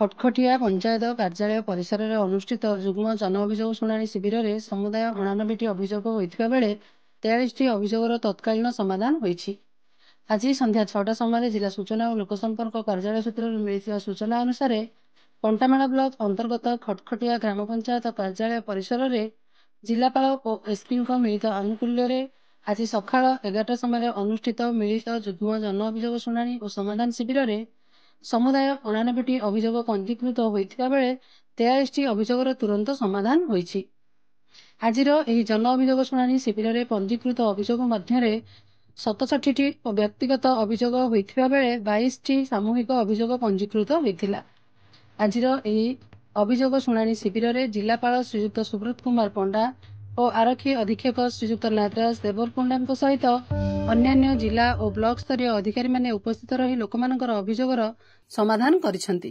ଖଟଖଟିଆ ପଞ୍ଚାୟତ କାର୍ଯ୍ୟାଳୟ ପରିସରରେ ଅନୁଷ୍ଠିତ ଯୁଗ୍ମ ଜନ ଅଭିଯୋଗ ଶୁଣାଣି ଶିବିରରେ ସମୁଦାୟ 89ଟି ଅଭିଯୋଗ ହୋଇଥିବା ବେଳେ 43ଟି ଅଭିଯୋଗର ତତ୍କାଳୀନ ସମାଧାନ ହୋଇଛି। ଆଜି ସନ୍ଧ୍ୟା 6ଟା ସମୟରେ ଜିଲ୍ଲା ସୂଚନା ଓ ଲୋକସମ୍ପର୍କ କାର୍ଯ୍ୟାଳୟ ସୂତ୍ରରୁ ମିଳିଥିବା ସୂଚନା ଅନୁସାରେ କଣ୍ଟାମାଳ ବ୍ଲକ ଅନ୍ତର୍ଗତ ଖଟଖଟିଆ ଗ୍ରାମ ପଞ୍ଚାୟତ କାର୍ଯ୍ୟାଳୟ ପରିସରରେ ଜିଲ୍ଲାପାଳ ଓ ଏସ୍ପିଙ୍କ ମିଳିତ ଆନୁକୂଲ୍ୟରେ ଆଜି ସକାଳ 11ଟା ସମୟରେ ଅନୁଷ୍ଠିତ ମିଳିତ ଯୁଗ୍ମ ଜନ ଅଭିଯୋଗ ଶୁଣାଣି ଓ ସମାଧାନ ଶିବିରରେ ସମୁଦାୟ 89ଟି ଅଭିଯୋଗ ପଞ୍ଜୀକୃତ ହୋଇଥିବା ବେଳେ 43ଟି ଅଭିଯୋଗର ତୁରନ୍ତ ସମାଧାନ ହୋଇଛି। ଆଜିର ଏହି ଜନ ଅଭିଯୋଗ ଶୁଣାଣି ଶିବିରରେ ପଞ୍ଜୀକୃତ ଅଭିଯୋଗ ମଧ୍ୟରେ 67ଟି ବ୍ୟକ୍ତିଗତ ଅଭିଯୋଗ ହୋଇଥିବା ବେଳେ 22ଟି ସାମୂହିକ ଅଭିଯୋଗ ପଞ୍ଜୀକୃତ ହୋଇଥିଲା। ଆଜିର ଏହି ଅଭିଯୋଗ ଶୁଣାଣି ଶିବିରରେ ଜିଲ୍ଲାପାଳ ଶ୍ରୀଯୁକ୍ତ ସୁବ୍ରତ କୁମାର ପଣ୍ଡା ଓ ଆରକ୍ଷୀ ଅଧୀକ୍ଷକ ଶ୍ରୀଯୁକ୍ତ ନାଗରାଜ ଦେବର ପଣ୍ଡାଙ୍କ ସହିତ ଅନ୍ୟାନ୍ୟ ଜିଲ୍ଲା ଓ ବ୍ଲକ ସ୍ତରୀୟ ଅଧିକାରୀମାନେ ଉପସ୍ଥିତ ରହି ଲୋକମାନଙ୍କର ଅଭିଯୋଗର ସମାଧାନ କରିଛନ୍ତି।